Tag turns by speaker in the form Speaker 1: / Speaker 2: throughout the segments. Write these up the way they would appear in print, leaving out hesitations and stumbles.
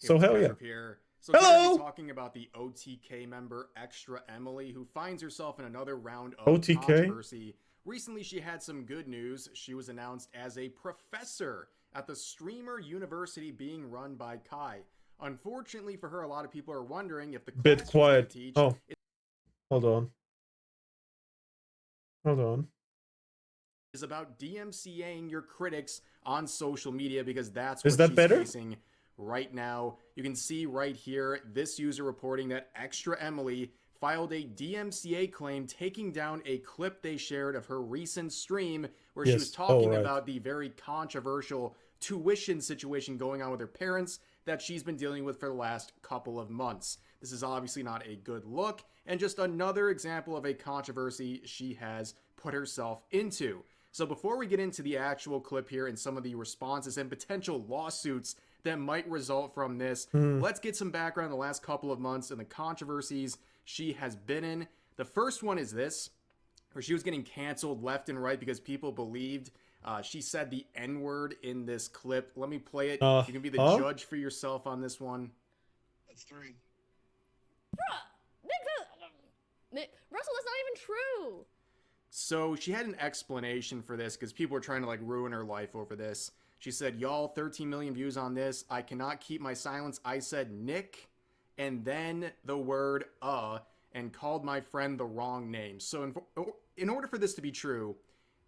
Speaker 1: So hell yeah.
Speaker 2: Here. So
Speaker 1: Hello!
Speaker 2: we're talking about the OTK member Extra Emily, who finds herself in another round of
Speaker 1: OTK?
Speaker 2: controversy. Recently, she had some good news. She was announced as a professor at the streamer university being run by Kai. Unfortunately for her, a lot of people are wondering if the class
Speaker 1: Bit
Speaker 2: she's
Speaker 1: quiet.
Speaker 2: teach
Speaker 1: Oh. Hold on. Hold on.
Speaker 2: is about DMCAing your critics on social media, because that's
Speaker 1: Is
Speaker 2: what
Speaker 1: that
Speaker 2: she's
Speaker 1: better?
Speaker 2: facing right now. You can see right here this user reporting that Extra Emily filed a DMCA claim taking down a clip they shared of her recent stream where she was talking about the very controversial tuition situation going on with her parents that she's been dealing with for the last couple of months. This is obviously not a good look, and just another example of a controversy she has put herself into. So before we get into the actual clip here and some of the responses and potential lawsuits that might result from this, let's get some background on the last couple of months and the controversies she has been in. The first one is this, where she was getting canceled left and right because people believed she said the N-word in this clip. Let me play it. You can be the judge for yourself on this one.
Speaker 3: That's 3.
Speaker 4: Russell, that's not even true.
Speaker 2: So she had an explanation for this because people were trying to like ruin her life over this. She said, y'all, 13 million views on this. I cannot keep my silence. I said Nick and then the word and called my friend the wrong name. So in order for this to be true,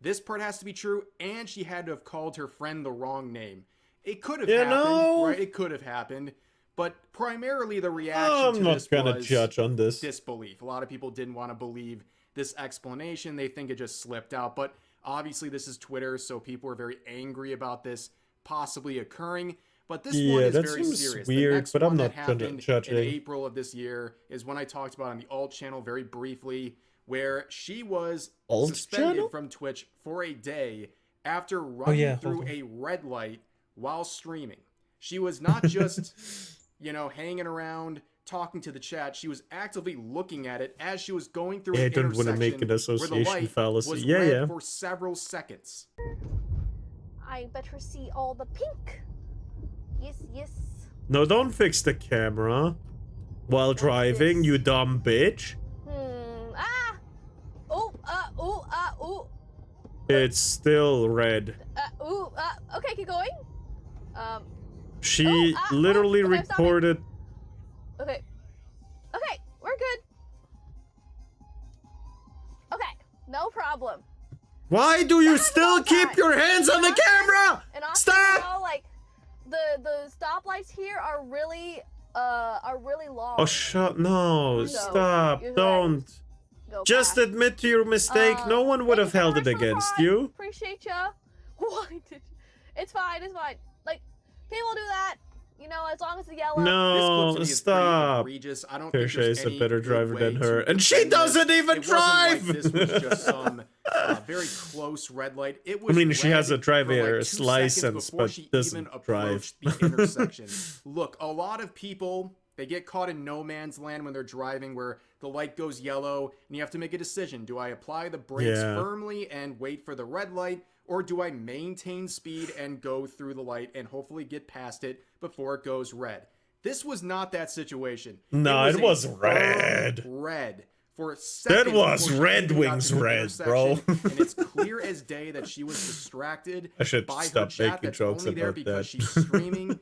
Speaker 2: this part has to be true, and she had to have called her friend the wrong name. It could have happened, right? It could have happened. But primarily the reaction to this was
Speaker 1: judge on this.
Speaker 2: Disbelief. A lot of people didn't want to believe this explanation. They think it just slipped out. But obviously this is Twitter, so people are very angry about this possibly occurring. But this one is very serious.
Speaker 1: Weird,
Speaker 2: the next
Speaker 1: but
Speaker 2: one
Speaker 1: I'm
Speaker 2: that
Speaker 1: not
Speaker 2: happened
Speaker 1: judging.
Speaker 2: in April of this year is one I talked about on the alt channel very briefly, where she was suspended from Twitch for a day after running through a red light while streaming. She was not just, you know, hanging around talking to the chat. She was actively looking at it as she was going through an intersection
Speaker 1: want to make an association
Speaker 2: where the light
Speaker 1: fallacy.
Speaker 2: was red for several seconds.
Speaker 4: I better see all the pink. Yes, yes.
Speaker 1: No, don't fix the camera while driving, you dumb bitch. It's still red.
Speaker 4: Okay, keep going.
Speaker 1: She literally recorded.
Speaker 4: Okay, we're good. Okay, no problem.
Speaker 1: Why do you still keep your hands on the camera? Stop!
Speaker 4: You know, like the stoplights here are really long.
Speaker 1: Oh no! Stop! Don't. Just admit to your mistake. No one would have held it against you.
Speaker 4: Appreciate ya. Why did you? It's fine. It's fine. Like people do that. You know, as long as the yellow.
Speaker 1: No, stop.
Speaker 2: I don't
Speaker 1: Kersha
Speaker 2: think
Speaker 1: is a better driver than her, and
Speaker 2: defend
Speaker 1: she doesn't
Speaker 2: this.
Speaker 1: even
Speaker 2: It
Speaker 1: drive.
Speaker 2: wasn't like this was just some very close red light. It was.
Speaker 1: I mean, she has a driver's
Speaker 2: like
Speaker 1: license, but
Speaker 2: she
Speaker 1: doesn't
Speaker 2: even
Speaker 1: drive.
Speaker 2: The intersection. Look, a lot of people, they get caught in no man's land when they're driving, where the light goes yellow, and you have to make a decision. Do I apply the brakes firmly and wait for the red light? Or do I maintain speed and go through the light and hopefully get past it before it goes red? This was not that situation.
Speaker 1: No, it was red.
Speaker 2: Red. For seconds.
Speaker 1: That was Red Wings red, bro.
Speaker 2: And it's clear as day that she was distracted
Speaker 1: I should
Speaker 2: by
Speaker 1: stop
Speaker 2: her chat
Speaker 1: making
Speaker 2: that's
Speaker 1: jokes
Speaker 2: only there
Speaker 1: about
Speaker 2: because
Speaker 1: that.
Speaker 2: she's streaming,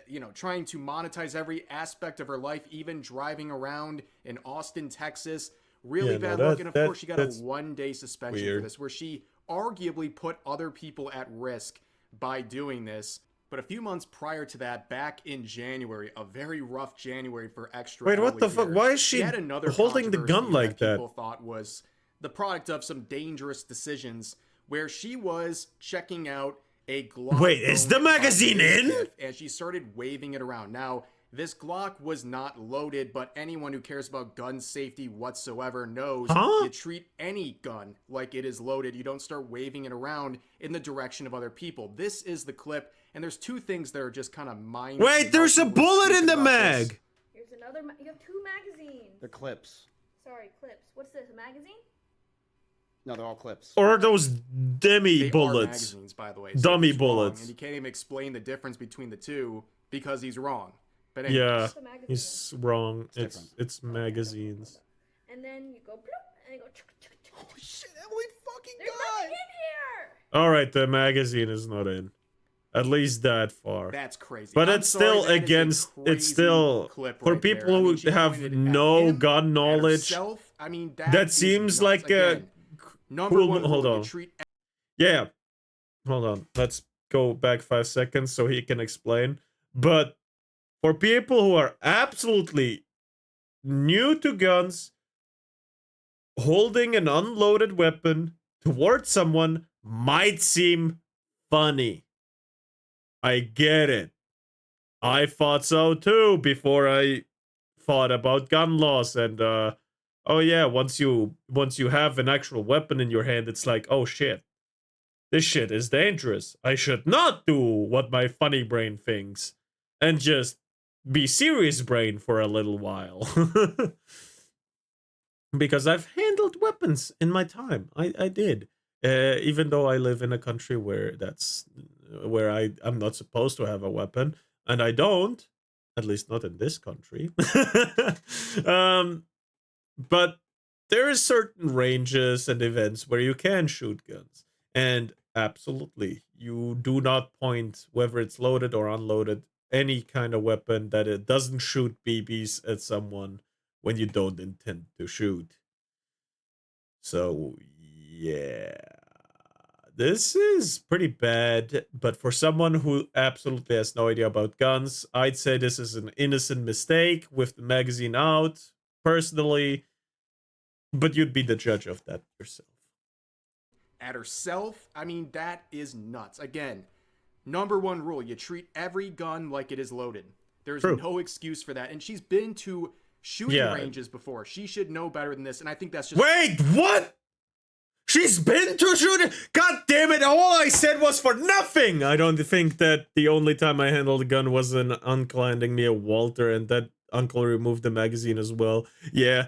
Speaker 2: you know, trying to monetize every aspect of her life, even driving around in Austin, Texas. Really bad luck. And of course, she got a one-day suspension for this, where she arguably put other people at risk by doing this. But a few months prior to that, back in January, a very rough January for Extra.
Speaker 1: Wait, what the fuck? Why is she holding the gun like that?
Speaker 2: People thought was the product of some dangerous decisions, where she was checking out a Glock.
Speaker 1: Wait, is the magazine in?
Speaker 2: And she started waving it around. Now, this Glock was not loaded, but anyone who cares about gun safety whatsoever knows you treat any gun like it is loaded. You don't start waving it around in the direction of other people. This is the clip, and there's two things that are just kind of mind.
Speaker 1: Wait, there's a bullet in the mag!
Speaker 4: Here's another, you have two magazines.
Speaker 3: They're clips.
Speaker 4: Sorry, clips. What's this, a magazine?
Speaker 3: No, they're all clips.
Speaker 1: Or those dummy bullets.
Speaker 2: Magazines, by the way.
Speaker 1: Dummy
Speaker 2: so
Speaker 1: bullets.
Speaker 2: And you can't even explain the difference between the two because he's wrong. But
Speaker 1: Yeah,
Speaker 2: anyways,
Speaker 4: The magazine.
Speaker 1: he's wrong.
Speaker 3: It's
Speaker 1: It's magazines.
Speaker 4: And then you go bloop, and you go.
Speaker 3: Oh shit, Emily fucking
Speaker 4: There's nothing in here.
Speaker 1: All right, the magazine is not in. At least that far.
Speaker 2: that's crazy.
Speaker 1: But
Speaker 2: I'm
Speaker 1: it's
Speaker 2: sorry,
Speaker 1: still
Speaker 2: that is a
Speaker 1: against. It's
Speaker 2: crazy
Speaker 1: still
Speaker 2: clip
Speaker 1: for
Speaker 2: right there.
Speaker 1: people
Speaker 2: I mean,
Speaker 1: who
Speaker 2: she
Speaker 1: have
Speaker 2: pointed at
Speaker 1: no
Speaker 2: him,
Speaker 1: gun
Speaker 2: at
Speaker 1: knowledge.
Speaker 2: herself. I mean,
Speaker 1: That
Speaker 2: is
Speaker 1: seems
Speaker 2: nuts.
Speaker 1: like
Speaker 2: Again, number
Speaker 1: cool.
Speaker 2: one rule,
Speaker 1: Hold
Speaker 2: you
Speaker 1: on.
Speaker 2: treat
Speaker 1: Yeah, hold on. Let's go back 5 seconds so he can explain. But for people who are absolutely new to guns, holding an unloaded weapon towards someone might seem funny. I get it. I thought so too before I thought about gun laws and oh yeah, once you have an actual weapon in your hand, it's like, oh shit. This shit is dangerous. I should not do what my funny brain thinks and just be serious brain for a little while. Because I've handled weapons in my time. I did. Even though I live in a country where I'm not supposed to have a weapon, and I don't, at least not in this country. But there is certain ranges and events where you can shoot guns. And absolutely, you do not point, whether it's loaded or unloaded, any kind of weapon that it doesn't shoot BBs at someone when you don't intend to shoot. So, yeah. This is pretty bad, but for someone who absolutely has no idea about guns, I'd say this is an innocent mistake with the magazine out, personally, but you'd be the judge of that yourself.
Speaker 2: at herself. I mean, that is nuts. Again, number one rule, you treat every gun like it is loaded. There's
Speaker 1: True.
Speaker 2: no excuse for that. And she's been to shooting ranges before. She should know better than this. And I think that's just...
Speaker 1: Wait, what? She's been to shooting? God damn it, all I said was for nothing! I don't think that the only time I handled a gun was an uncle handing me a Walter, and that uncle removed the magazine as well. Yeah.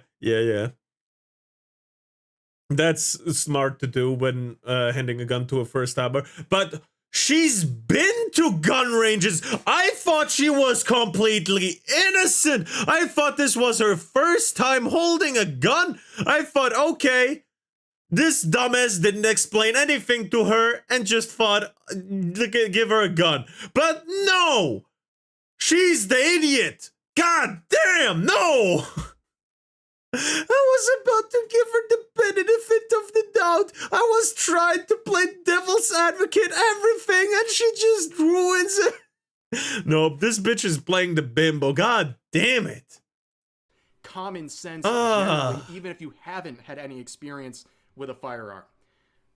Speaker 1: That's smart to do when handing a gun to a first-timer. But she's been to gun ranges. I thought she was completely innocent. I thought this was her first time holding a gun. I thought, okay, this dumbass didn't explain anything to her and just thought, give her a gun. But no! She's the idiot! God damn, no! I was about to give her the benefit of the doubt. I was trying to play devil's advocate, everything, and she just ruins it. No, this bitch is playing the bimbo. God damn it.
Speaker 2: Common sense, generally, even if you haven't had any experience with a firearm.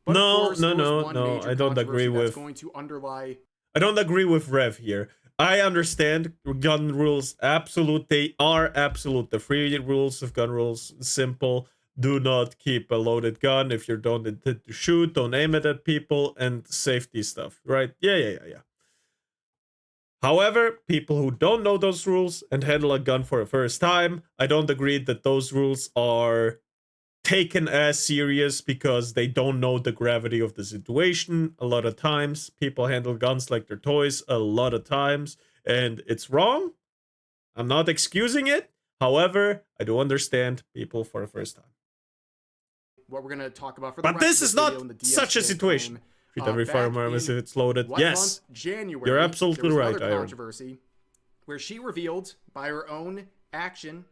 Speaker 2: But
Speaker 1: No,
Speaker 2: of course,
Speaker 1: no. I don't agree with.
Speaker 2: Going to underlie.
Speaker 1: I don't agree with Rev here. I understand gun rules, absolute. They are absolute. The 3 rules of gun rules, simple. Do not keep a loaded gun if you don't intend to shoot. Don't aim it at people, and safety stuff, right? Yeah. However, people who don't know those rules and handle a gun for the first time, I don't agree that those rules are taken as serious because they don't know the gravity of the situation. A lot of times people handle guns like they're toys, a lot of times, and it's wrong. I'm not excusing it. However, I do understand people for the first time.
Speaker 2: What we're going to talk about for the
Speaker 1: But
Speaker 2: rest
Speaker 1: this
Speaker 2: of
Speaker 1: is
Speaker 2: the
Speaker 1: not
Speaker 2: video in the
Speaker 1: such a
Speaker 2: DSJ
Speaker 1: situation.
Speaker 2: claim,
Speaker 1: Treat every
Speaker 2: back
Speaker 1: firearm as
Speaker 2: in
Speaker 1: if it's loaded.
Speaker 2: what
Speaker 1: Yes.
Speaker 2: month? January.
Speaker 1: You're absolutely
Speaker 2: there was
Speaker 1: right,
Speaker 2: another
Speaker 1: Iron.
Speaker 2: controversy where she revealed by her own action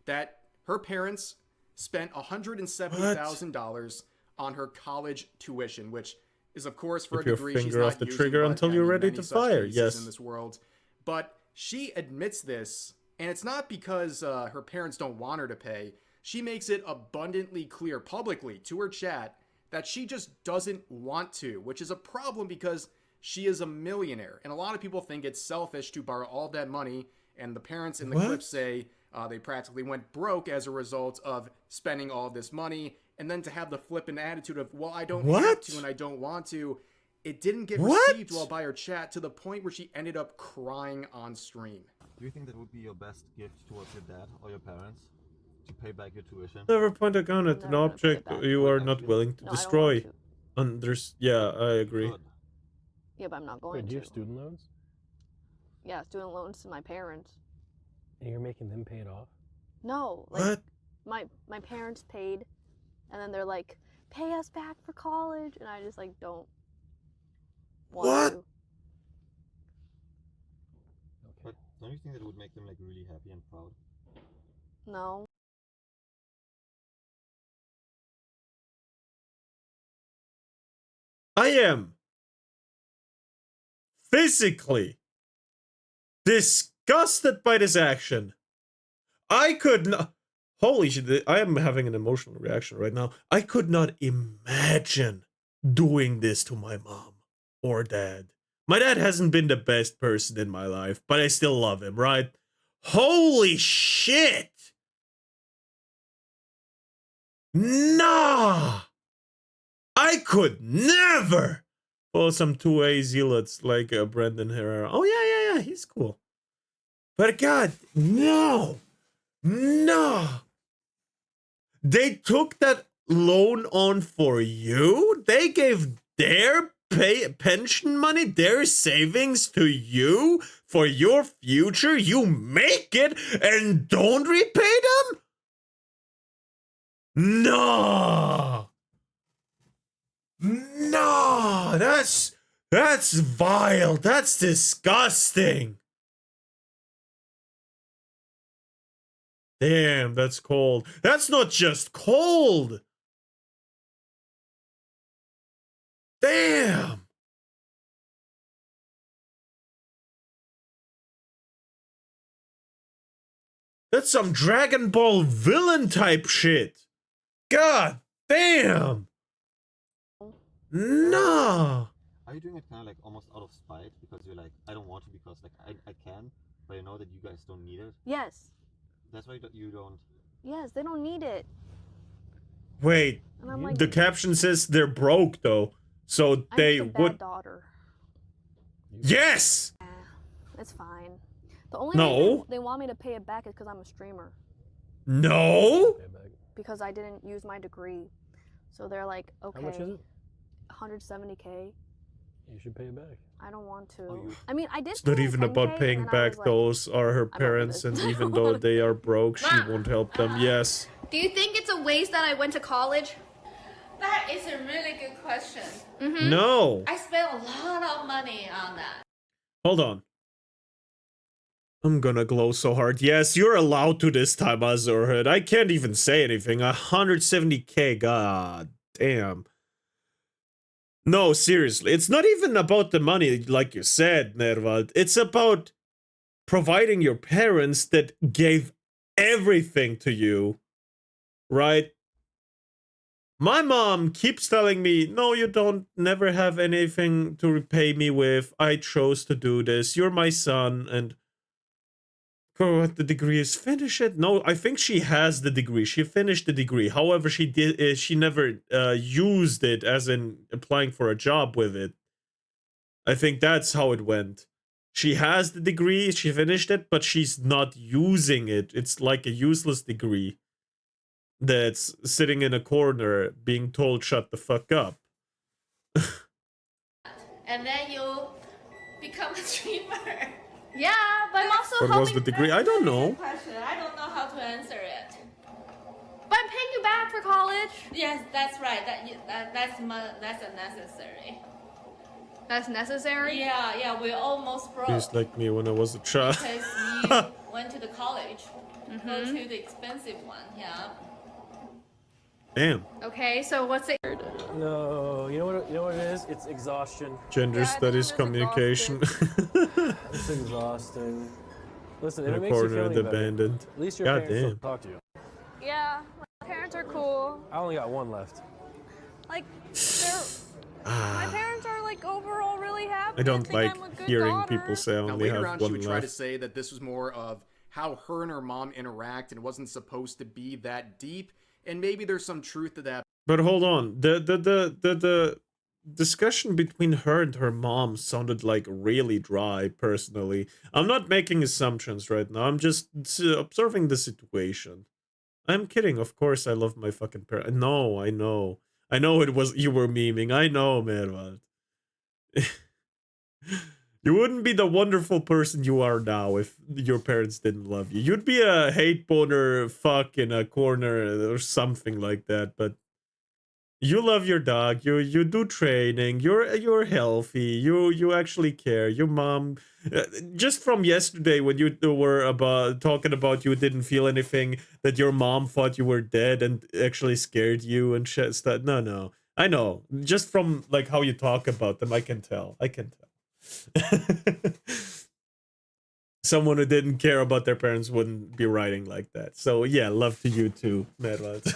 Speaker 2: that her parents spent $170,000 on her college tuition, which is, of course, for
Speaker 1: Keep
Speaker 2: a
Speaker 1: your
Speaker 2: degree she's
Speaker 1: finger
Speaker 2: not
Speaker 1: off the
Speaker 2: using,
Speaker 1: trigger
Speaker 2: but,
Speaker 1: until
Speaker 2: I
Speaker 1: you're
Speaker 2: mean,
Speaker 1: ready
Speaker 2: many
Speaker 1: to
Speaker 2: such
Speaker 1: fire.
Speaker 2: cases
Speaker 1: Yes.
Speaker 2: in this world. But she admits this, and it's not because her parents don't want her to pay. She makes it abundantly clear publicly to her chat that she just doesn't want to, which is a problem because she is a millionaire. And a lot of people think it's selfish to borrow all that money, and the parents in the clip say they practically went broke as a result of spending all of this money, and then to have the flippant attitude of, well, I don't have to and I don't want to. It didn't get received well by her chat to the point where she ended up crying on stream.
Speaker 5: Do you think that would be your best gift towards your dad or your parents? To pay back your tuition?
Speaker 1: Never point a gun at an object you are not willing to destroy. Yeah, I agree.
Speaker 5: Good.
Speaker 4: Yeah, but I'm not going
Speaker 6: Wait, do you
Speaker 4: to.
Speaker 6: have student loans?
Speaker 4: Yeah, student loans to my parents.
Speaker 6: And you're making them pay it off?
Speaker 4: No, like
Speaker 1: What?
Speaker 4: my parents paid, and then they're like, pay us back for college, and I just like don't want
Speaker 1: What?
Speaker 4: to.
Speaker 5: But don't you think that would make them like really happy and proud?
Speaker 4: No.
Speaker 1: I am physically disgusted by this action. I could not. Holy shit, I am having an emotional reaction right now. I could not imagine doing this to my mom or dad. My dad hasn't been the best person in my life, but I still love him, right? Holy shit! Nah! I could never pull some 2A zealots like Brendan Herrera. Oh, yeah, he's cool. But God, no! No! They took that loan on for you? They gave their pension money, their savings to you for your future? You make it and don't repay them? No! No! That's vile. That's disgusting. Damn, that's cold. That's not just cold. Damn. That's some Dragon Ball villain type shit. God damn. Nah.
Speaker 5: Are you doing it kind of like almost out of spite because you're like, I don't want to because like I can, but I know that you guys don't need it?
Speaker 4: Yes.
Speaker 5: That's why you don't.
Speaker 4: Yes, they don't need it.
Speaker 1: Wait,
Speaker 4: And I'm like,
Speaker 1: the caption says they're broke though, so
Speaker 4: I'm
Speaker 1: they
Speaker 4: just a bad
Speaker 1: would.
Speaker 4: daughter.
Speaker 1: Yes.
Speaker 4: It's fine. The only
Speaker 1: No.
Speaker 4: reason they want me to pay it back is because I'm a streamer.
Speaker 1: No.
Speaker 6: Pay it back.
Speaker 4: Because I didn't use my degree. So they're like, okay,
Speaker 6: How much is it?
Speaker 4: 170K.
Speaker 6: You should pay it back.
Speaker 4: I don't want to.
Speaker 5: Oh, you-
Speaker 4: I mean, I did.
Speaker 1: It's not
Speaker 4: pay
Speaker 1: even
Speaker 4: 10K,
Speaker 1: about
Speaker 4: and
Speaker 1: paying
Speaker 4: then I
Speaker 1: back.
Speaker 4: was like,
Speaker 1: Those are her
Speaker 4: I'm over
Speaker 1: parents,
Speaker 4: this.
Speaker 1: and even though they are broke, she
Speaker 7: Mom,
Speaker 1: won't help them. Yes.
Speaker 7: Do you think it's a waste that I went to college?
Speaker 8: That is a really good question.
Speaker 1: No.
Speaker 8: I spent a lot of money on that.
Speaker 1: Hold on. I'm gonna glow so hard. Yes, you're allowed to this time, Azurhead. I can't even say anything. 170K. God damn. No, seriously. It's not even about the money, like you said, Nervald. It's about providing your parents that gave everything to you, right? My mom keeps telling me, no, you don't never have anything to repay me with. I chose to do this. You're my son. And go what the degree is, finish it. No, I think she has the degree. She finished the degree. However, she never used it as in applying for a job with it. I think that's how it went. She has the degree, she finished it, but she's not using it. It's like a useless degree that's sitting in a corner being told shut the fuck up.
Speaker 8: And then you become a streamer.
Speaker 7: Yeah, but I'm also
Speaker 1: What was the degree? I don't know.
Speaker 8: Question. I don't know how to answer it.
Speaker 7: But I'm paying you back for college.
Speaker 8: Yes, that's right. That's unnecessary.
Speaker 7: That's necessary.
Speaker 8: Yeah, we're almost broke
Speaker 1: She's like me when I was a child.
Speaker 8: because you went to the college. Go to the expensive one. Yeah.
Speaker 1: Damn.
Speaker 7: Okay, so what's it?
Speaker 6: No, you know what it is? It's exhaustion.
Speaker 1: Gender
Speaker 4: Yeah, I think
Speaker 1: studies,
Speaker 4: I'm just
Speaker 1: communication.
Speaker 6: It's exhausting. Listen, if
Speaker 1: In
Speaker 6: it
Speaker 1: a
Speaker 6: makes you
Speaker 1: corner
Speaker 6: feel
Speaker 1: and
Speaker 6: any better,
Speaker 1: abandoned.
Speaker 6: at least your
Speaker 1: God
Speaker 6: parents will
Speaker 1: damn.
Speaker 6: talk to you.
Speaker 4: Yeah, my parents are cool.
Speaker 6: I only got one left.
Speaker 4: Like, my parents are like overall really happy.
Speaker 1: I don't
Speaker 4: think
Speaker 1: like
Speaker 4: I'm a good
Speaker 1: hearing
Speaker 4: daughter.
Speaker 1: people say I
Speaker 2: Now,
Speaker 1: only
Speaker 2: later on,
Speaker 1: have
Speaker 2: she
Speaker 1: one
Speaker 2: would try to
Speaker 1: left.
Speaker 2: say that this was more of how her and her mom interact and it wasn't supposed to be that deep. And maybe there's some truth to that.
Speaker 1: But hold on, the discussion between her and her mom sounded like really dry. Personally, I'm not making assumptions right now. I'm just observing the situation. I'm kidding, of course. I love my fucking parents. No, I know it was you were memeing. I know, Mervald. You wouldn't be the wonderful person you are now if your parents didn't love you. You'd be a hate boner fuck in a corner or something like that, but you love your dog. You do training. You're healthy. You actually care. Your mom, just from yesterday when you were talking about you didn't feel anything, that your mom thought you were dead and actually scared you and shit stuff. No, I know. Just from like how you talk about them, I can tell. I can tell. Someone who didn't care about their parents wouldn't be writing like that. So yeah, love to you too, Mervat.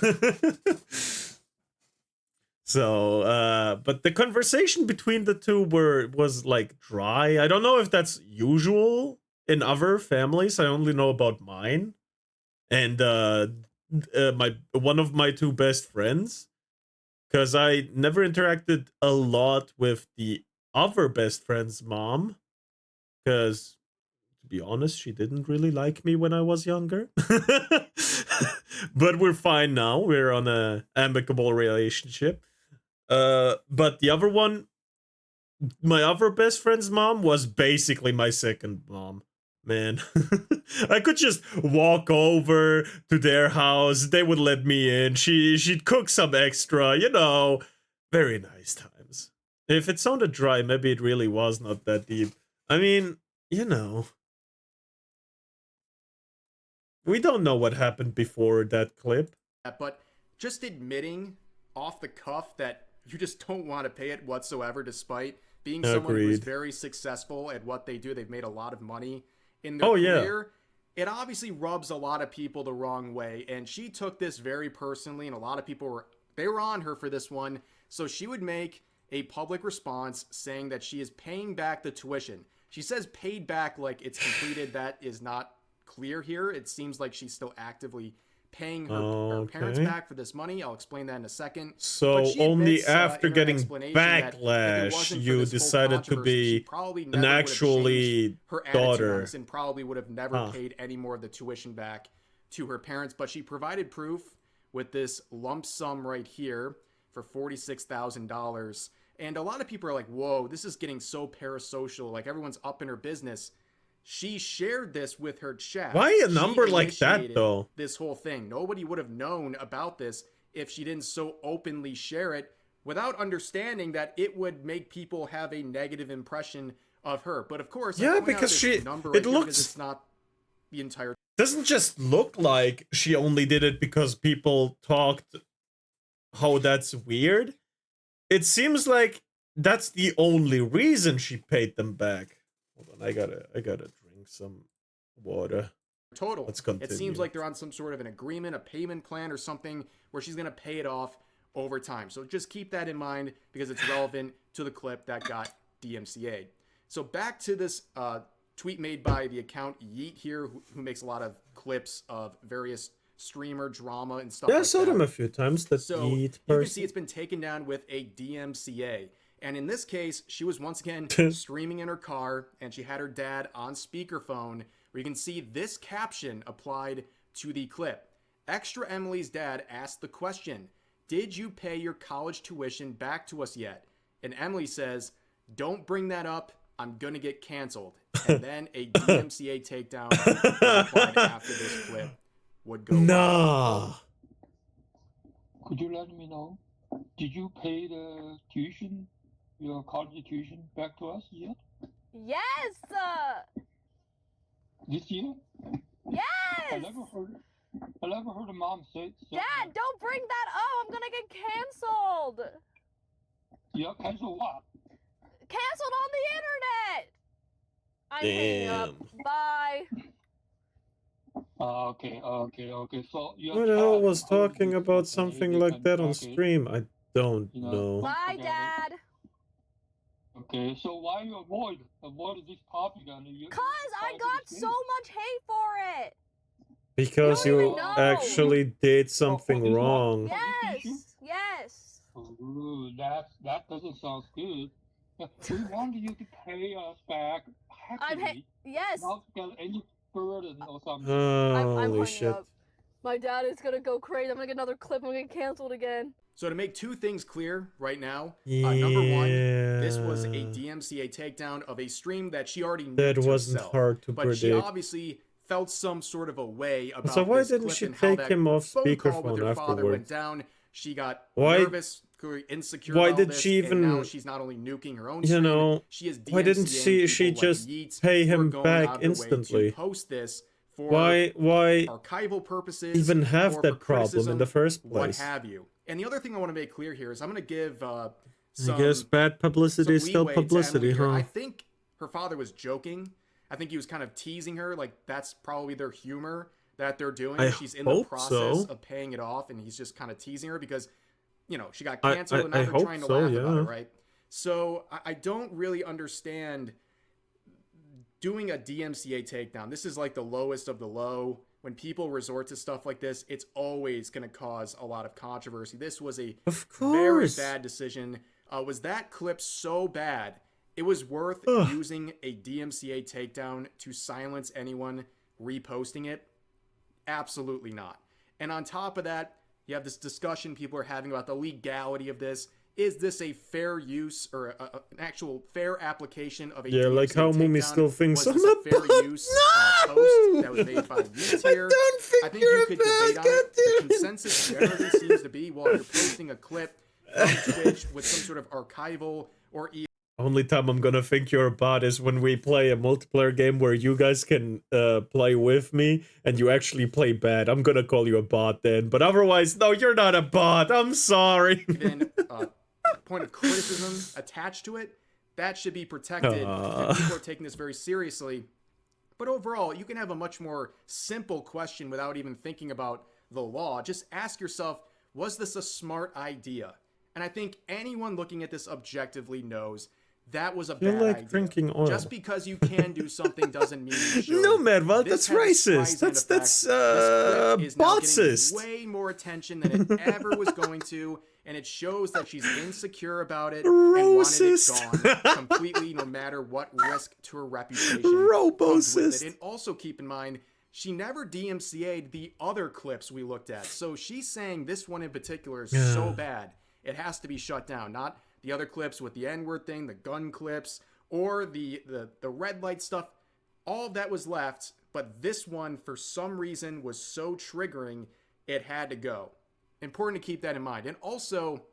Speaker 1: So, but the conversation between the two was like dry. I don't know if that's usual in other families. I only know about mine and one of my two best friends, because I never interacted a lot with the other best friend's mom, because to be honest, she didn't really like me when I was younger. But we're fine now. We're on a amicable relationship. But the other one, my other best friend's mom was basically my second mom. Man, I could just walk over to their house. They would let me in. She'd cook some extra, you know, very nice times. If it sounded dry, maybe it really was not that deep. I mean, you know, we don't know what happened before that clip.
Speaker 2: But just admitting off the cuff that you just don't want to pay it whatsoever, despite being someone who's very successful at what they do. They've made a lot of money in their career. It obviously rubs a lot of people the wrong way, and she took this very personally, and a lot of people were on her for this one. So she would make a public response saying that she is paying back the tuition. She says paid back like it's completed. That is not clear here. It seems like she's still actively paying her parents back for this money. I'll explain that in a second.
Speaker 1: So only after getting backlash, you decided to be an actually
Speaker 2: her
Speaker 1: daughter.
Speaker 2: And probably would have never paid any more of the tuition back to her parents. But she provided proof with this lump sum right here for $46,000. And a lot of people are like, whoa, this is getting so parasocial. Like everyone's up in her business. She shared this with her chat.
Speaker 1: Why a number like that, though?
Speaker 2: This whole thing. Nobody would have known about this if she didn't so openly share it without understanding that it would make people have a negative impression of her. But of course,
Speaker 1: yeah, because it looks,
Speaker 2: it's not the entire.
Speaker 1: Doesn't just look like she only did it because people talked how that's weird. It seems like that's the only reason she paid them back. Hold on, I gotta drink some water.
Speaker 2: Total.
Speaker 1: Let's continue.
Speaker 2: It seems like they're on some sort of an agreement, a payment plan or something where she's gonna pay it off over time. So just keep that in mind because it's relevant to the clip that got DMCA'd. So back to this tweet made by the account Yeet here, who makes a lot of clips of various streamer drama and stuff like that.
Speaker 1: I saw them a few times.
Speaker 2: So you can see it's been taken down with a DMCA. And in this case, she was once again streaming in her car, and she had her dad on speakerphone, where you can see this caption applied to the clip. Extra Emily's dad asked the question, "Did you pay your college tuition back to us yet?" And Emily says, "Don't bring that up. I'm gonna get canceled." And then a DMCA takedown applied after this clip would go.
Speaker 1: Nah.
Speaker 9: Could you let me know? Did you pay the tuition? Your college tuition back to us yet?
Speaker 4: Yes!
Speaker 9: This year?
Speaker 4: Yes!
Speaker 9: I never heard a mom say
Speaker 4: Dad, don't bring that up! I'm gonna get canceled!
Speaker 9: Yeah, cancel what?
Speaker 4: Canceled on the internet! I'm hanging up. Bye.
Speaker 9: Okay. So
Speaker 1: who the hell was talking about something like that on stream? I don't know.
Speaker 4: Bye, Dad.
Speaker 9: Okay, so why you avoid this topic?
Speaker 4: Cause I got so much hate for it.
Speaker 1: Because you actually did something wrong.
Speaker 4: Yes.
Speaker 9: Oh, that doesn't sound good. We want you to pay us back happily.
Speaker 4: Yes.
Speaker 9: Not get any burden or something.
Speaker 1: Holy shit.
Speaker 4: My dad is gonna go crazy. I'm gonna get another clip. I'm gonna get canceled again.
Speaker 2: So to make two things clear right now, number one, this was a DMCA takedown of a stream that she already knew
Speaker 1: That
Speaker 2: to
Speaker 1: wasn't
Speaker 2: herself,
Speaker 1: hard to
Speaker 2: but she
Speaker 1: predict.
Speaker 2: obviously felt some sort of a way about
Speaker 1: So why
Speaker 2: this
Speaker 1: didn't
Speaker 2: clip
Speaker 1: she
Speaker 2: and how
Speaker 1: take
Speaker 2: that
Speaker 1: him off
Speaker 2: phone call with
Speaker 1: speakerphone
Speaker 2: her father went
Speaker 1: afterwards?
Speaker 2: down. She got
Speaker 1: Why-
Speaker 2: nervous, insecure.
Speaker 1: why
Speaker 2: about
Speaker 1: did
Speaker 2: this,
Speaker 1: she
Speaker 2: and now
Speaker 1: even-
Speaker 2: she's not only nuking her own
Speaker 1: You
Speaker 2: stream,
Speaker 1: know,
Speaker 2: she is
Speaker 1: why didn't
Speaker 2: DMCAing
Speaker 1: she
Speaker 2: people like
Speaker 1: just
Speaker 2: Yeats
Speaker 1: pay
Speaker 2: who are
Speaker 1: him
Speaker 2: going
Speaker 1: back
Speaker 2: out of their way
Speaker 1: instantly?
Speaker 2: to post this for
Speaker 1: Why
Speaker 2: archival purposes,
Speaker 1: even have
Speaker 2: or
Speaker 1: that
Speaker 2: for
Speaker 1: problem in the
Speaker 2: criticism,
Speaker 1: first
Speaker 2: what
Speaker 1: place?
Speaker 2: have you. And the other thing I want to make clear here is I'm going to give
Speaker 1: I
Speaker 2: some,
Speaker 1: guess bad publicity is still
Speaker 2: leeway to
Speaker 1: publicity,
Speaker 2: Emily here.
Speaker 1: huh?
Speaker 2: I think her father was joking. I think he was kind of teasing her. Like, that's probably their humor that they're doing.
Speaker 1: I
Speaker 2: She's in the
Speaker 1: hope
Speaker 2: process
Speaker 1: so.
Speaker 2: of paying it off, and he's just kind of teasing her because, you know, she got
Speaker 1: I-
Speaker 2: canceled, and now
Speaker 1: I
Speaker 2: they're
Speaker 1: hope
Speaker 2: trying to
Speaker 1: so,
Speaker 2: laugh about it,
Speaker 1: yeah.
Speaker 2: right? So I don't really understand doing a DMCA takedown. This is like the lowest of the low. When people resort to stuff like this, it's always going to cause a lot of controversy. This was a
Speaker 1: Of
Speaker 2: very
Speaker 1: course.
Speaker 2: bad decision. Was that clip so bad it was worth
Speaker 1: Ugh.
Speaker 2: using a DMCA takedown to silence anyone reposting it? Absolutely not. And on top of that, you have this discussion people are having about the legality of this. Is this a fair use or an actual fair application of a
Speaker 1: Yeah,
Speaker 2: DMCA
Speaker 1: like how Mumi
Speaker 2: takedown?
Speaker 1: still thinks
Speaker 2: Was
Speaker 1: I'm
Speaker 2: this
Speaker 1: a
Speaker 2: a fair
Speaker 1: bot?
Speaker 2: use
Speaker 1: No!
Speaker 2: post that was made by Yeats
Speaker 1: I
Speaker 2: here?
Speaker 1: don't think
Speaker 2: I think
Speaker 1: you're
Speaker 2: you
Speaker 1: a
Speaker 2: could
Speaker 1: bad
Speaker 2: debate on it. The
Speaker 1: goddamn-
Speaker 2: consensus generally seems to be, well, you're posting a clip from Twitch with some sort of archival or
Speaker 1: Only time I'm gonna think you're a bot is when we play a multiplayer game where you guys can play with me and you actually play bad. I'm gonna call you a bot then, but otherwise, no, you're not a bot. I'm sorry.
Speaker 2: even point of criticism attached to it, that should be protected. And people are taking this very seriously. But overall, you can have a much more simple question without even thinking about the law. Just ask yourself, was this a smart idea? And I think anyone looking at this objectively knows that was a
Speaker 1: You're
Speaker 2: bad
Speaker 1: like
Speaker 2: idea.
Speaker 1: drinking oil.
Speaker 2: Just because you can do something doesn't mean you should.
Speaker 1: No, Medvard,
Speaker 2: This
Speaker 1: that's
Speaker 2: had the
Speaker 1: racist.
Speaker 2: surprising
Speaker 1: That's
Speaker 2: effect. This clip is now getting
Speaker 1: botsist.
Speaker 2: way more attention than it ever was going to, and it shows that she's insecure about it
Speaker 1: Racist.
Speaker 2: and wanted it gone completely, no matter what risk to her reputation comes with
Speaker 1: Robocist.
Speaker 2: it. And also keep in mind, she never DMCA'd the other clips we looked at, so she's saying this one in particular is so bad it has to be shut down. Not the other clips with the N-word thing, the gun clips, or the red light stuff. All of that was left, but this one, for some reason, was so triggering, it had to go. Important to keep that in mind. And also,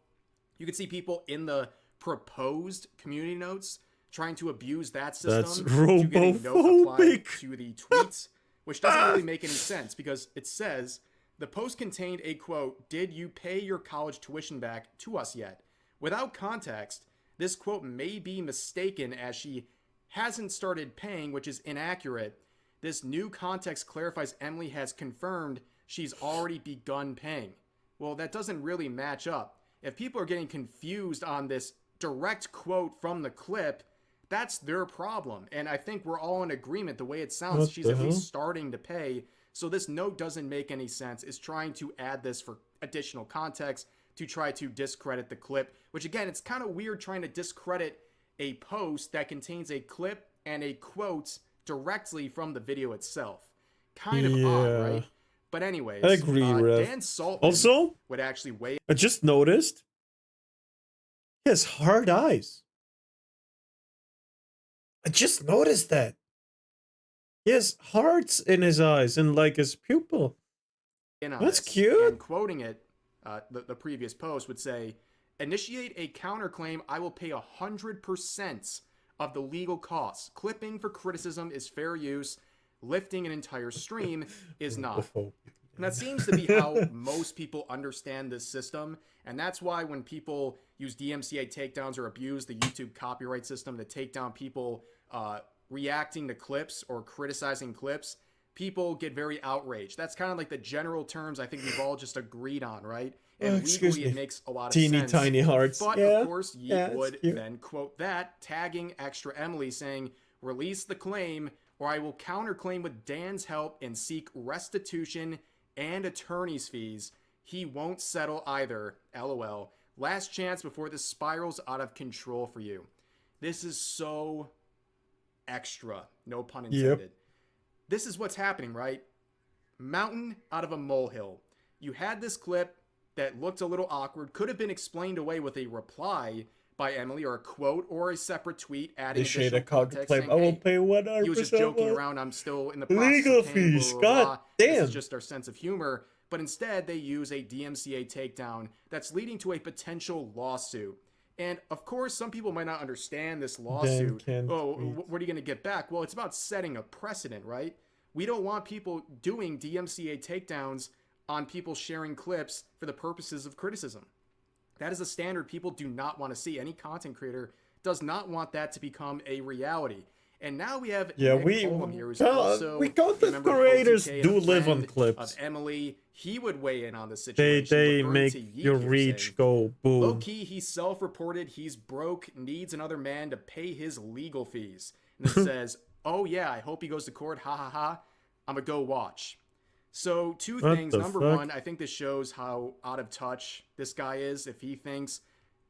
Speaker 2: you can see people in the proposed community notes trying to abuse that system to get a note applied
Speaker 1: robophobic.
Speaker 2: to the tweets, which doesn't really make any sense because it says, the post contained a quote, "Did you pay your college tuition back to us yet?" Without context, this quote may be mistaken as she hasn't started paying, which is inaccurate. This new context clarifies Emily has confirmed she's already begun paying. Well, that doesn't really match up. If people are getting confused on this direct quote from the clip, that's their problem. And I think we're all in agreement. The way it sounds,
Speaker 1: What
Speaker 2: she's
Speaker 1: the
Speaker 2: at
Speaker 1: hell?
Speaker 2: least starting to pay. So this note doesn't make any sense. It's trying to add this for additional context to try to discredit the clip, which again, it's kind of weird trying to discredit a post that contains a clip and a quote directly from the video itself. Kind of odd, right? But anyways,
Speaker 1: I agree, Rev.
Speaker 2: Dan Saltman
Speaker 1: Also,
Speaker 2: would actually weigh
Speaker 1: I just noticed he has hard eyes. I just noticed that. He has hearts in his eyes and like his pupil.
Speaker 2: in on
Speaker 1: That's
Speaker 2: this.
Speaker 1: cute.
Speaker 2: And quoting it, the previous post would say, "Initiate a counterclaim. I will pay 100% of the legal costs. Clipping for criticism is fair use. Lifting an entire stream is not." And that seems to be how most people understand this system. And that's why when people use DMCA takedowns or abuse the YouTube copyright system to take down people reacting to clips or criticizing clips, people get very outraged. That's kind of like the general terms I think we've all just agreed on, right? And
Speaker 1: excuse
Speaker 2: legally
Speaker 1: me.
Speaker 2: it makes a lot of
Speaker 1: Teeny
Speaker 2: sense.
Speaker 1: tiny hearts.
Speaker 2: But
Speaker 1: Yeah.
Speaker 2: of course, Yeet
Speaker 1: Yeah, it's
Speaker 2: would
Speaker 1: cute.
Speaker 2: then quote that, tagging Extra Emily, saying, "Release the claim, or I will counterclaim with Dan's help and seek restitution and attorney's fees. He won't settle either. LOL. Last chance before this spirals out of control for you." This is so extra. No pun intended. This is what's happening, right? mountain out of a molehill. You had this clip that looked a little awkward, could have been explained away with a reply by Emily or a quote or a separate tweet adding additional context saying,
Speaker 1: I will
Speaker 2: hey,
Speaker 1: pay 100%.
Speaker 2: he was just joking around. I'm still in the process
Speaker 1: legal
Speaker 2: of paying,
Speaker 1: fees.
Speaker 2: blah, blah, blah.
Speaker 1: God damn.
Speaker 2: This is just our sense of humor. But instead, they use a DMCA takedown that's leading to a potential lawsuit. And of course, some people might not understand this lawsuit. Oh, what are you going to get back? Well, it's about setting a precedent, right? We don't want people doing DMCA takedowns on people sharing clips for the purposes of criticism. That is a standard people do not want to see. Any content creator does not want that to become a reality. And now we have Nick Fulham here, who's also
Speaker 1: we content creators do live on clips.
Speaker 2: of Emily. He would weigh in on the situation.
Speaker 1: They
Speaker 2: referring
Speaker 1: make
Speaker 2: to Yeet
Speaker 1: your
Speaker 2: here,
Speaker 1: reach
Speaker 2: saying,
Speaker 1: go boom.
Speaker 2: low-key, he self-reported he's broke, needs another man to pay his legal fees. And then says, oh yeah, I hope he goes to court, ha ha ha. I'm gonna go watch. So two things. Number one, I think this shows how out of touch this guy is. If he thinks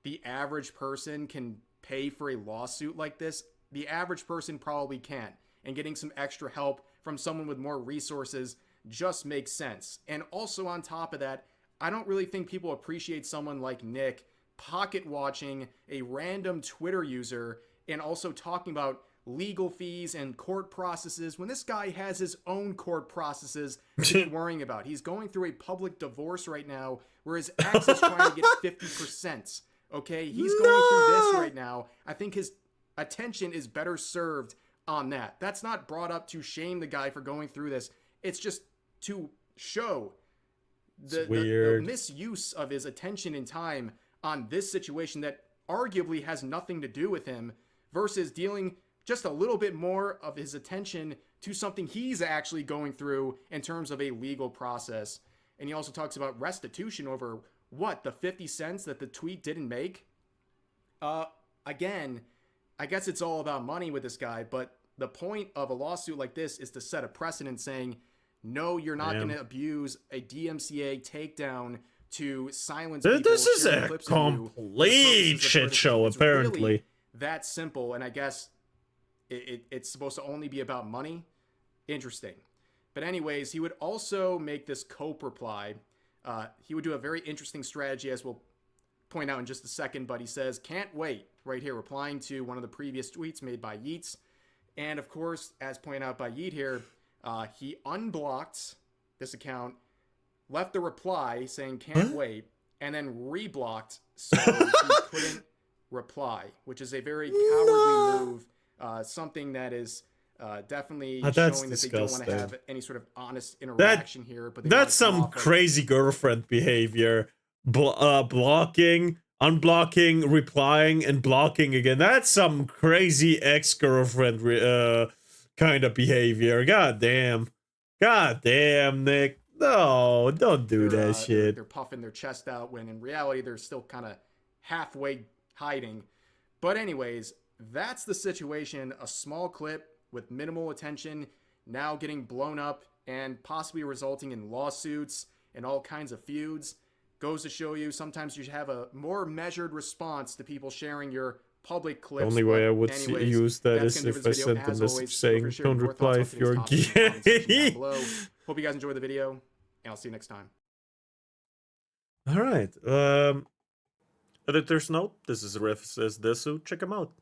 Speaker 2: the average person can pay for a lawsuit like this, the average person probably can't. And getting some extra help from someone with more resources just makes sense. And also on top of that, I don't really think people appreciate someone like Nick pocket watching a random Twitter user and also talking about legal fees and court processes when this guy has his own court processes to be worrying about. He's going through a public divorce right now where his ex is trying to get 50%. Okay, he's going through this right now. I think his attention is better served on that. That's not brought up to shame the guy for going through this. It's just to show the misuse of his attention and time on this situation that arguably has nothing to do with him versus dealing just a little bit more of his attention to something he's actually going through in terms of a legal process. And he also talks about restitution over what, the 50 cents that the tweet didn't make? Again, I guess it's all about money with this guy, but the point of a lawsuit like this is to set a precedent saying, no, you're not going to abuse a DMCA takedown to silence people.
Speaker 1: This is a complete shit show, apparently.
Speaker 2: Really that simple, and I guess it's supposed to only be about money. Interesting. But anyways, he would also make this cope reply. He would do a very interesting strategy, as we'll point out in just a second, but he says, can't wait, right here, replying to one of the previous tweets made by Yeats. And of course, as pointed out by Yeet here, he unblocked this account, left the reply saying can't wait, and then reblocked so he couldn't reply, which is a very cowardly move. Something that is definitely showing that they don't want to have any sort of honest interaction here. But that's
Speaker 1: some crazy girlfriend behavior. Blocking, unblocking, replying, and blocking again. That's some crazy ex-girlfriend kind of behavior. God damn, Nick. No, don't do that shit.
Speaker 2: They're puffing their chest out when in reality they're still kind of halfway hiding. But anyways, that's the situation. A small clip with minimal attention now getting blown up and possibly resulting in lawsuits and all kinds of feuds. Goes to show you sometimes you should have a more measured response to people sharing your public clips.
Speaker 1: The only way I would use that is if I sent a message saying don't reply if you're gay.
Speaker 2: Hope you guys enjoyed the video, and I'll see you next time.
Speaker 1: Alright, editor's note, this is Riff says Desu, check him out.